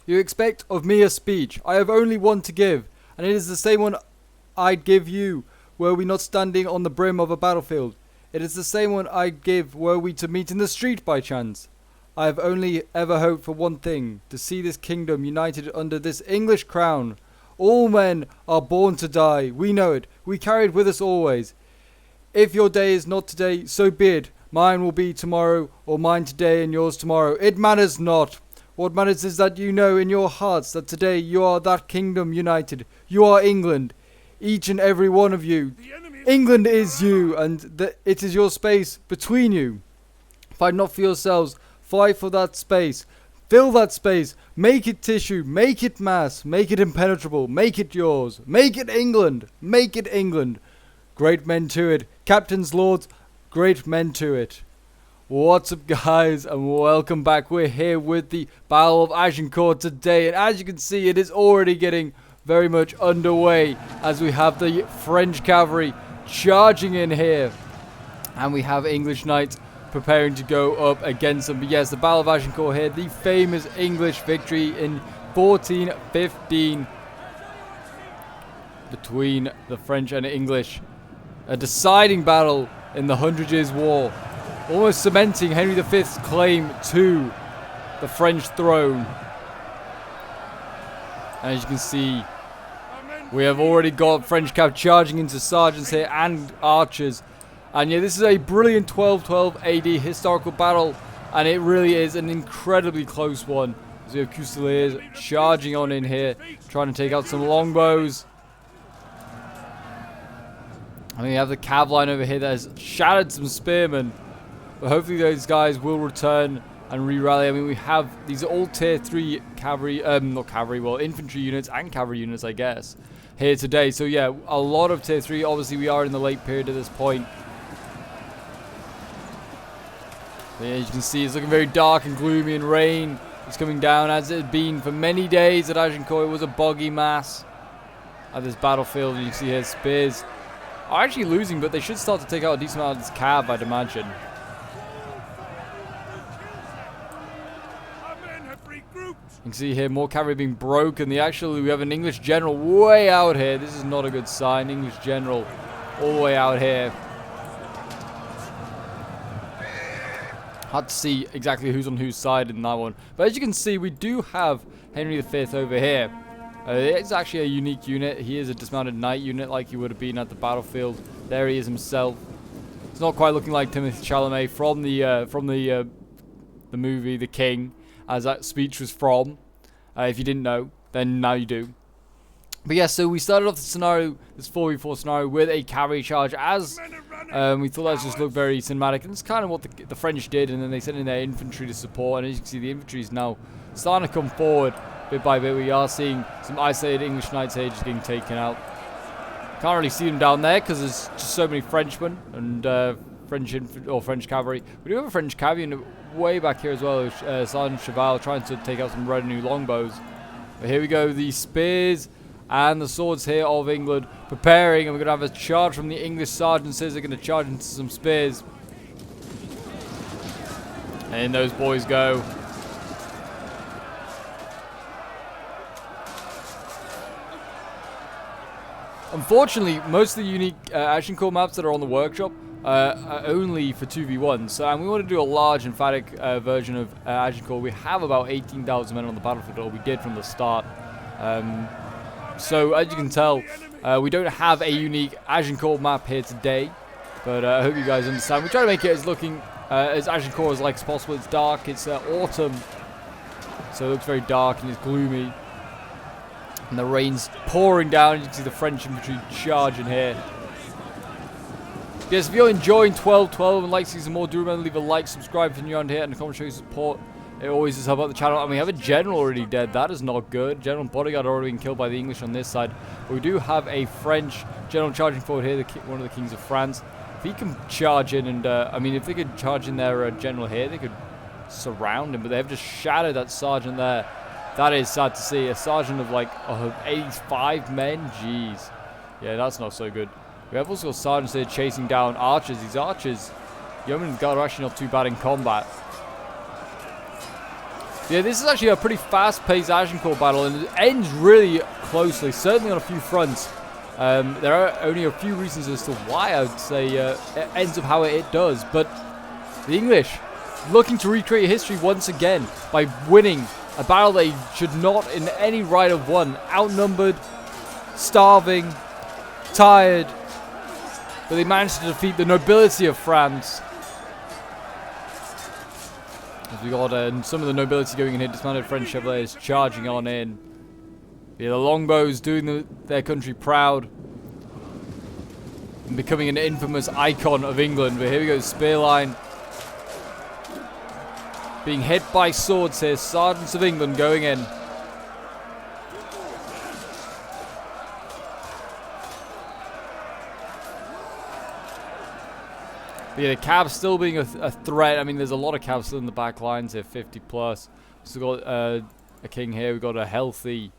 You expect of me a speech. I have only one to give, and it is the same one I'd give you were we not standing on the brim of a battlefield. It is the same one I'd give were we to meet in the street by chance. I have only ever hoped for one thing, to see this kingdom united under this English crown. All men are born to die, we know it, we carry it with us always. If your day is not today, so be it. Mine will be tomorrow, or mine today and yours tomorrow. It matters not. What matters is that you know in your hearts that today you are that kingdom united. You are England, each and every one of you. England is you, and it is your space between you. Fight not for yourselves, fight for that space. Fill that space, make it tissue, make it mass, make it impenetrable, make it yours. Make it England, make it England. Great men to it, captains, lords, great men to it. What's up, guys, and welcome back. We're here with the Battle of Agincourt today, and as you can see, it is already getting very much underway as we have the French cavalry charging in here, and we have English knights preparing to go up against them. But yes, the Battle of Agincourt here, the famous English victory in 1415 between the French and English. A deciding battle in the 100 Years' War, almost cementing Henry V's claim to the French throne. And as you can see, we have already got French cav charging into sergeants here and archers. And yeah, this is a brilliant 1212 AD historical battle, and it really is an incredibly close one. As we have Fusiliers charging on in here, trying to take out some longbows. And we have the cav line over here that has shattered some spearmen. But hopefully those guys will return and re-rally. I mean, we have these all tier 3 cavalry, not cavalry, well, infantry units and cavalry units, I guess, here today. So yeah, a lot of tier 3. Obviously, we are in the late period at this point. But yeah, as you can see, it's looking very dark and gloomy, and rain is coming down, as it had been for many days at Agincourt. It was a boggy mass at this battlefield. And you can see here, spears are actually losing, but they should start to take out a decent amount of this cav, I'd imagine. You can see here more cavalry being broken. We have an English general way out here. This is not a good sign. English general all the way out here. Hard to see exactly who's on whose side in that one. But as you can see, we do have Henry V over here. It's actually a unique unit. He is a dismounted knight unit like he would have been at the battlefield. There he is himself. It's not quite looking like Timothée Chalamet from the movie The King, as that speech was from. If you didn't know, then now you do. But yeah, so we started off the scenario, this 4v4 scenario, with a cavalry charge, as we thought that just looked very cinematic, and it's kind of what the French did, and then they sent in their infantry to support, and as you can see, the infantry is now starting to come forward bit by bit. We are seeing some isolated English knights here just getting taken out. Can't really see them down there because there's just so many Frenchmen and French cavalry. We do have a French cavalry way back here as well, Sergeant Cheval trying to take out some red and new longbows. But here we go, the spears and the swords here of England preparing, and we're going to have a charge from the English sergeants. They're going to charge into some spears. And in those boys go. Unfortunately, most of the unique Agincourt maps that are on the workshop are only for 2v1. So, and we want to do a large, emphatic version of Agincourt. We have about 18,000 men on the battlefield, or we did from the start. So, as you can tell, we don't have a unique Agincourt map here today. But I hope you guys understand. We try to make it as looking as Agincourt as possible. It's dark. It's autumn. So, it looks very dark and it's gloomy. And the rain's pouring down. You can see the French infantry charging here. Yes, if you're enjoying 1212 and like to see some more, do remember to leave a like, subscribe if you're new around here, and the comment show your support. It always does help out the channel. And we have a general already dead. That is not good. General and bodyguard already been killed by the English on this side. But we do have a French general charging forward here, one of the kings of France. If he can charge in and, I mean, if they could charge in their general here, they could surround him. But they have just shattered that sergeant there. That is sad to see. A sergeant of like 85 men. Jeez. Yeah, that's not so good. We have also got sergeants here chasing down archers. These archers, Yeoman and Guard are actually not too bad in combat. Yeah, this is actually a pretty fast-paced Agincourt battle, and it ends really closely, certainly on a few fronts. There are only a few reasons as to why I would say it ends up how it does, but the English looking to recreate history once again by winning a battle they should not in any right have won. Outnumbered, starving, tired, but they managed to defeat the nobility of France. As we got some of the nobility going in here, dismounted French chevaliers charging on in. Yeah, the longbows doing their country proud and becoming an infamous icon of England. But here we go, spear line. Being hit by swords here, sergeants of England going in. But yeah, the Cavs still being a threat. I mean, there's a lot of Cavs still in the back lines here, 50 plus. So we've got a king here. We've got a healthy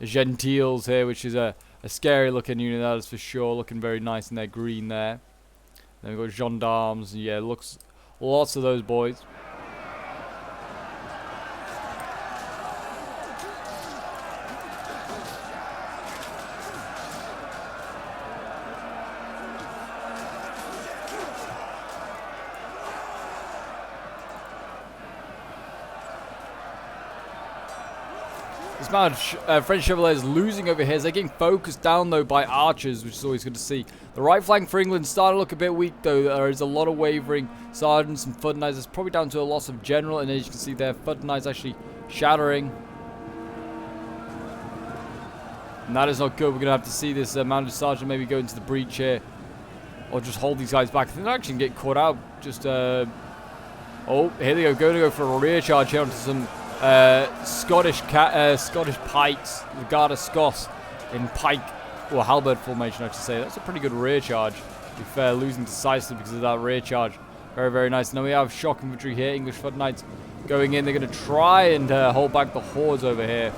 Gentiles here, which is a scary looking unit, that is for sure. Looking very nice in their green there. Then we've got gendarmes. Yeah, looks lots of those boys. This amount of French Chevaliers losing over here as they're getting focused down though by archers, which is always good to see. The right flank for England starting to look a bit weak though. There is a lot of wavering. Sergeants and foot knights. It's probably down to a loss of general, and as you can see there, foot knights actually shattering. And that is not good. We're going to have to see this mounted sergeant maybe go into the breach here, or just hold these guys back. I think they're actually going to get caught out. Just oh, here they go. Going to go for a rear charge here onto some Scottish pikes, the Garda Scots in pike or halberd formation, I should say. That's a pretty good rear charge. To be fair, losing decisively because of that rear charge. Very, very nice. Now we have shock infantry here. English foot knights going in. They're going to try and hold back the hordes over here.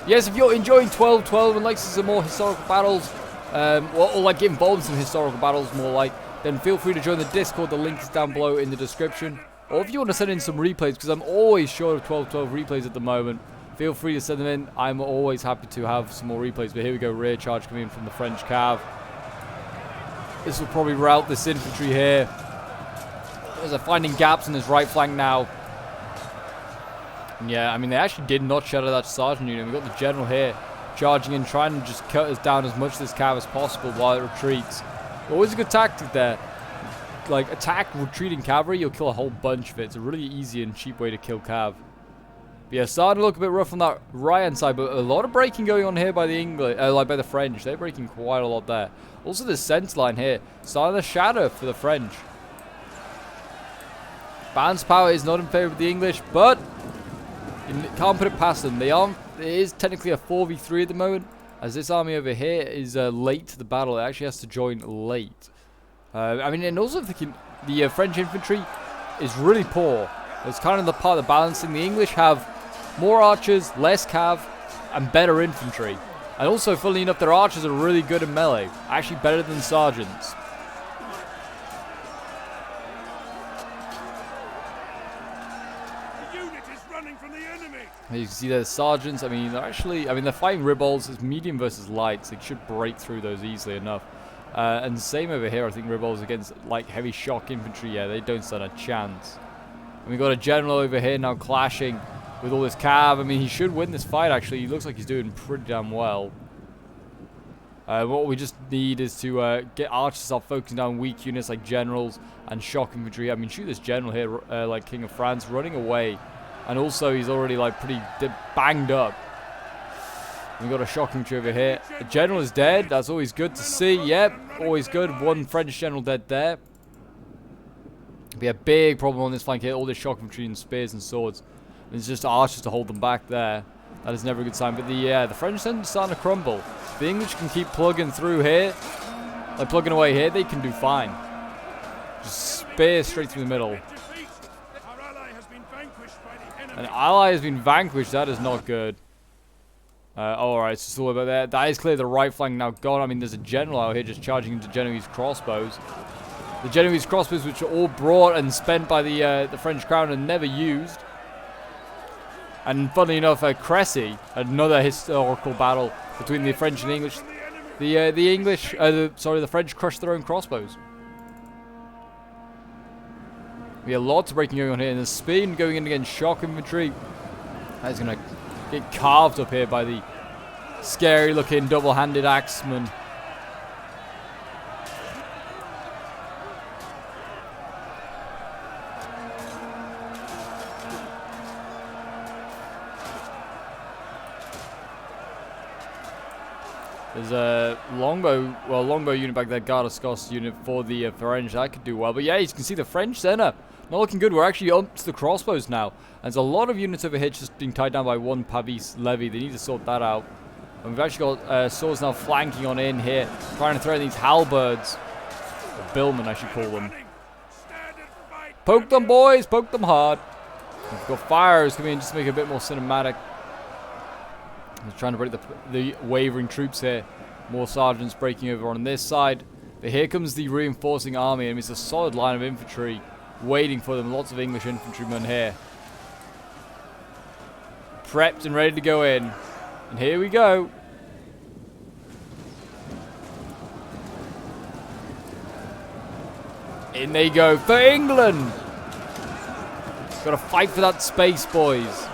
Yes, if you're enjoying 12-12 and like some more historical battles, or like get involved in some historical battles more like, then feel free to join the Discord. The link is down below in the description. Or if you want to send in some replays, because I'm always short of 12-12 replays at the moment, feel free to send them in. I'm always happy to have some more replays. But here we go, rear charge coming in from the French cav. This will probably rout this infantry here. As they're finding gaps in his right flank now. And yeah, I mean, they actually did not shatter that sergeant unit. We've got the general here charging in, trying to just cut us down as much of this cav as possible while it retreats. Always a good tactic there. Like, attack retreating cavalry, you'll kill a whole bunch of it. It's a really easy and cheap way to kill cav. But yeah, starting to look a bit rough on that right-hand side, but a lot of breaking going on here by the English, like by the French. They're breaking quite a lot there. Also, the sense line here, starting to shatter for the French. Balance power is not in favor of the English, but you can't put it past them. It is technically a 4v3 at the moment, as this army over here is late to the battle. It actually has to join late. I mean, and also thinking the French infantry is really poor. It's kind of the part of the balancing. The English have more archers, less cav, and better infantry. And also, funnily enough, their archers are really good in melee. Actually better than sergeants. The unit is running from the enemy. You can see their sergeants. I mean, they're fighting ribbolds. It's medium versus light, so they should break through those easily enough. And same over here, I think ribbolds against like heavy shock infantry. Yeah, they don't stand a chance. And we've got a general over here now clashing with all this cav. I mean, he should win this fight, actually. He looks like he's doing pretty damn well. What we just need is to get archers to start focusing down weak units like generals and shock infantry. I mean, shoot this general here, like King of France, running away. And also, he's already like pretty banged up. We've got a shock infantry over here. The general is dead. That's always good to see. Yep, always good. One French general dead there. Be a big problem on this flank here. All this shock infantry and spears and swords. And it's just archers to hold them back there. That is never a good sign. But the French are starting to crumble. The English can keep plugging through here. Like plugging away here, they can do fine. Just spear straight through the middle. An ally has been vanquished. That is not good. Alright, so it's all about that. That is clear. The right flank now gone. I mean, there's a general out here just charging into Genoese crossbows. The Genoese crossbows, which are all brought and spent by the French crown and never used. And funnily enough, Crécy, another historical battle between the French and English. The French crushed their own crossbows. We have lots of breaking going on here, and the Spain going in against shock infantry. That's going to get carved up here by the scary-looking double-handed axeman. There's a longbow unit back there, Garde-Scots unit for the French. That could do well. But yeah, you can see the French center not looking good. We're actually up to the crossbows now. There's a lot of units over here just being tied down by one Pavis levy. They need to sort that out. And we've actually got swords now flanking on in here, trying to throw in these halberds. Or billmen, I should call them. Poke them, boys! Poke them hard. We've got fires coming in just to make it a bit more cinematic. He's trying to break the wavering troops here. More sergeants breaking over on this side. But here comes the reinforcing army, and it's a solid line of infantry waiting for them. Lots of English infantrymen here. Prepped and ready to go in. And here we go. In they go for England. Got to fight for that space, boys.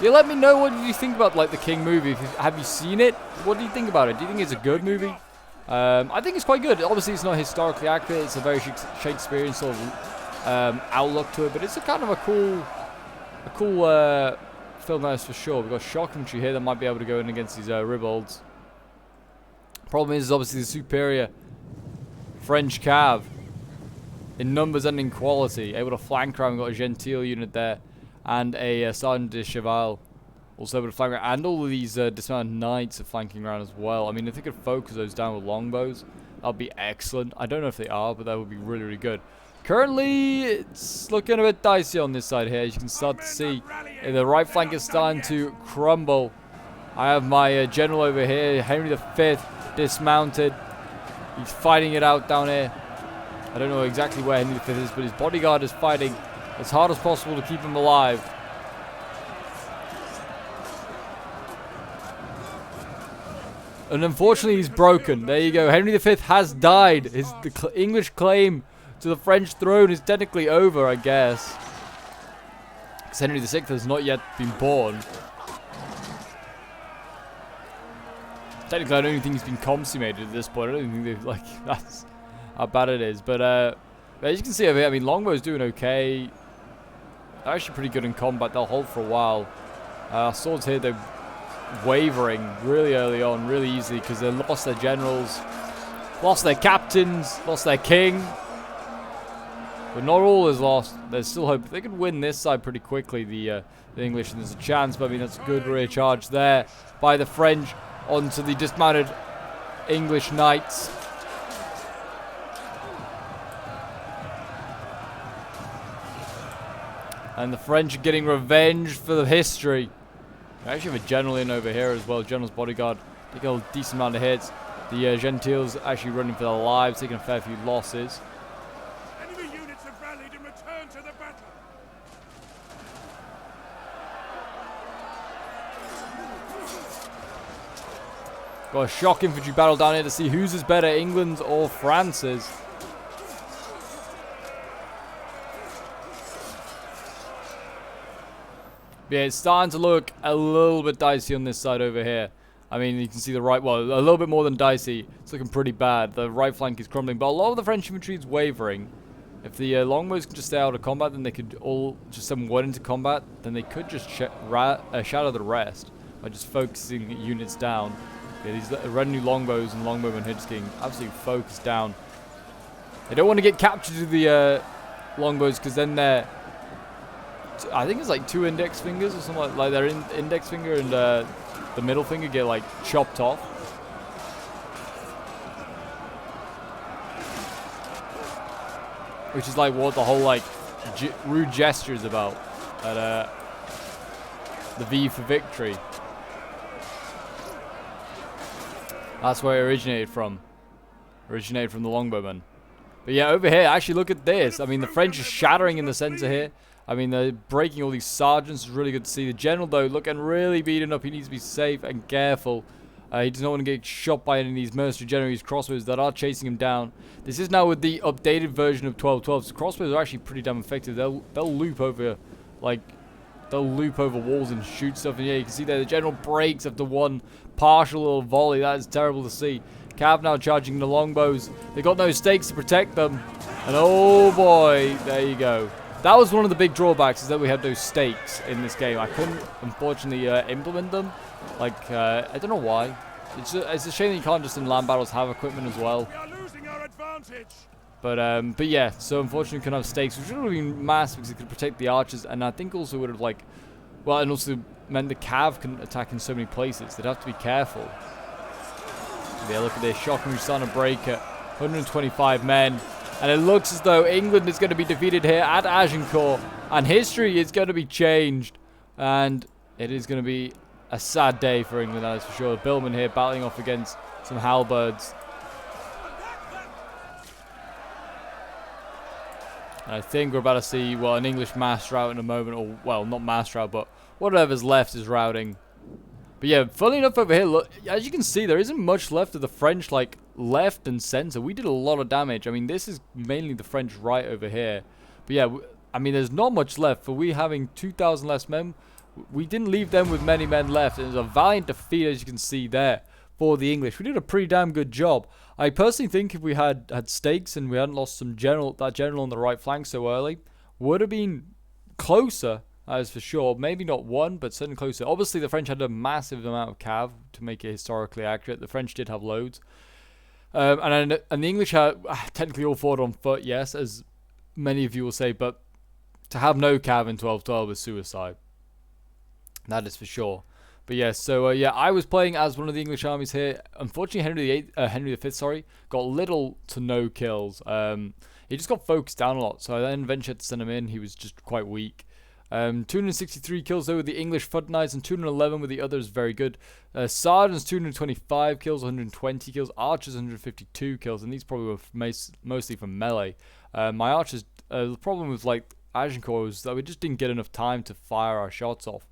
Yeah, let me know what you think about the King movie. Have you seen it? What do you think about it? Do you think it's a good movie? I think it's quite good. Obviously, it's not historically accurate. It's a very Shakespearean sort of outlook to it, but it's a kind of a cool film, that is for sure. We've got shock infantry here that might be able to go in against these ribolds. Problem is obviously the superior French cav in numbers and in quality, able to flank around. We've got a Gentile unit there. And a Sergeant de Cheval also able to flank around. And all of these dismounted knights are flanking around as well. I mean, if they could focus those down with longbows, that would be excellent. I don't know if they are, but that would be really, really good. Currently, it's looking a bit dicey on this side here. As you can start to see, the right flank is starting to crumble. I have my general over here, Henry V, dismounted. He's fighting it out down here. I don't know exactly where Henry V is, but his bodyguard is fighting as hard as possible to keep him alive. And unfortunately, he's broken. There you go. Henry V has died. The English claim to the French throne is technically over, I guess. Because Henry VI has not yet been born. Technically, I don't even think he's been consummated at this point. I don't think they've, that's how bad it is. But as you can see over here, I mean, Longbow's doing okay. They're actually pretty good in combat. They'll hold for a while. Swords here, they're wavering really early on, really easily, because they lost their generals, lost their captains, lost their king. But not all is lost. There's still hope. They could win this side pretty quickly, the English, and there's a chance. But I mean, that's a good rear charge there by the French onto the dismounted English knights. And the French are getting revenge for the history. I actually have a general in over here as well. General's bodyguard taking a decent amount of hits. The Gentiles actually running for their lives, taking a fair few losses. Enemy units have rallied and returned to the battle. Got a shock infantry battle down here to see whose is better, England's or France's. Yeah, it's starting to look a little bit dicey on this side over here. I mean, you can see the right, well, a little bit more than dicey. It's looking pretty bad. The right flank is crumbling, but a lot of the French infantry is wavering. If the longbows can just stay out of combat, then they could all just send one into combat. Then they could just shadow the rest by just focusing units down. Yeah, these red new longbows and longbowmen here just getting absolutely focused down. They don't want to get captured to the longbows, because then they're, I think it's like 2 index fingers or something like their index finger and the middle finger get like chopped off. Which is like what the whole like rude gesture is about. At the V for victory. That's where it originated from. Originated from the longbowmen. But yeah, over here, actually look at this. I mean, the French are shattering in the center here. I mean, they're breaking all these sergeants. It's really good to see. The general, though, looking really beaten up. He needs to be safe and careful. He does not want to get shot by any of these mercenary generals crossbows that are chasing him down. This is now with the updated version of 1212. So crossbows are actually pretty damn effective. They'll loop over, like, they'll loop over walls and shoot stuff. And yeah, you can see there the general breaks after one partial little volley. That is terrible to see. Cav now charging the longbows. They got no stakes to protect them. And oh boy, there you go. That was one of the big drawbacks, is that we had those stakes in this game. I couldn't, unfortunately, implement them. Like, I don't know why. It's a shame that you can't just in land battles have equipment as well. We are losing our advantage. But yeah, so unfortunately we couldn't have stakes, which would have been massive because it could protect the archers, and I think also would have, like, well, and also meant the cav can attack in so many places. They'd have to be careful. Yeah, look at this. Shockingly starting to break at 125 men. And it looks as though England is going to be defeated here at Agincourt. And history is going to be changed. And it is going to be a sad day for England, that is for sure. Billman here battling off against some halberds. And I think we're about to see, well, an English mass rout in a moment. Or, well, not mass rout, but whatever's left is routing. But yeah, funnily enough over here, look, as you can see, there isn't much left of the French, like, left and center. We did a lot of damage. I mean, this is mainly the French right over here. But yeah, I mean, there's not much left. For we having 2,000 less men, we didn't leave them with many men left. It was a valiant defeat, as you can see there, for the English. We did a pretty damn good job. I personally think if we had stakes and we hadn't lost that general on the right flank so early, would have been closer. That is for sure. Maybe not one, but certainly closer. Obviously, the French had a massive amount of cav to make it historically accurate. The French did have loads. And the English had technically all fought on foot, yes, as many of you will say. But to have no cav in 1212 is suicide. That is for sure. But yeah, so yeah, I was playing as one of the English armies here. Unfortunately, Henry V, sorry, got little to no kills. He just got focused down a lot. So I then ventured to send him in. He was just quite weak. 263 kills though with the English Flood Knights and 211 with the others, very good. Sergeants 225 kills, 120 kills. Archers 152 kills, and these probably were mostly from melee. My archers, the problem with like Agincourt was that we just didn't get enough time to fire our shots off.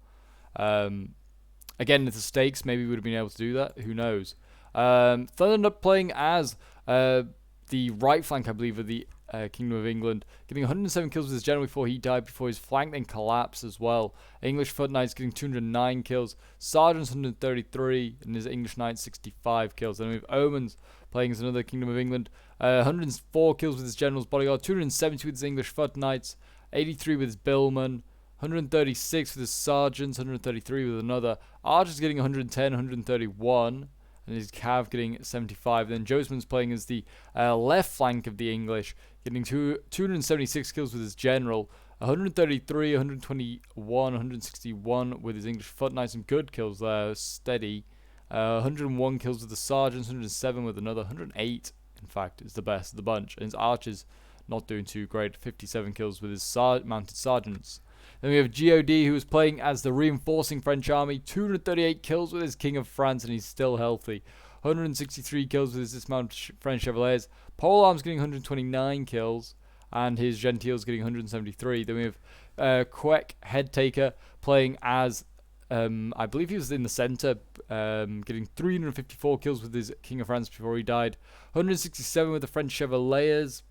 Again, with the stakes, maybe we would have been able to do that. Who knows? Ended up playing as the right flank, I believe, of the Kingdom of England, getting 107 kills with his general before he died, before his flank then collapsed as well. English Foot Knights getting 209 kills, Sergeants 133, and his English Knights 65 kills. Then we have Omens playing as another Kingdom of England, 104 kills with his general's bodyguard, 270 with his English Foot Knights, 83 with his Billman, 136 with his Sergeants, 133 with another. Archers getting 110, 131. And his cav getting 75. Then Josman's playing as the left flank of the English, getting 276 kills with his general, 133, 121, 161 with his English Foot Knights. Some good kills there, steady. 101 kills with the Sergeants, 107 with another, 108 in fact is the best of the bunch. And his archers not doing too great, 57 kills with his mounted Sergeants. Then we have God, who is playing as the reinforcing French army. 238 kills with his King of France, and he's still healthy. 163 kills with his dismounted French Chevaliers. Polearm's getting 129 kills, and his Gentiles getting 173. Then we have Queck, Headtaker, playing as, I believe he was in the center, getting 354 kills with his King of France before he died. 167 with the French Chevaliers.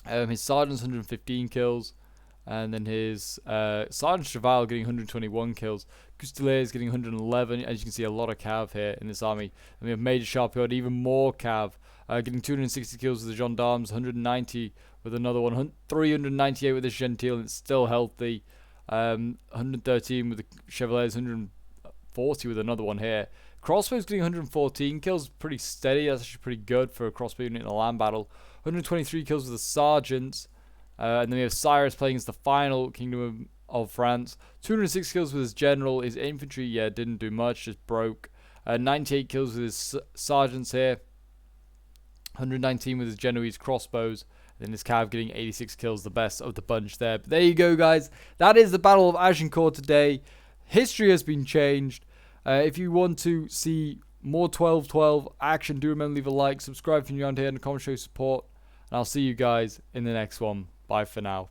His Sergeants, 115 kills. And then his Sergeant Cheval getting 121 kills. Custeliers getting 111. As you can see, a lot of cav here in this army. And we have Major Sharpyard, even more cav. Getting 260 kills with the Gendarmes, 190 with another one. 398 with the Gentile, and it's still healthy. 113 with the Chevaliers, 140 with another one here. Crossbows getting 114 kills, pretty steady. That's actually pretty good for a crossbow unit in a land battle. 123 kills with the Sergeants. And then we have Cyrus playing as the final Kingdom of France. 206 kills with his general. His infantry, yeah, didn't do much, just broke. 98 kills with his sergeants here. 119 with his Genoese crossbows. And then his cav getting 86 kills, the best of the bunch there. But there you go, guys. That is the Battle of Agincourt today. History has been changed. If you want to see more 12-12 action, do remember to leave a like, subscribe if you're new around here, and comment, show support. And I'll see you guys in the next one. Bye for now.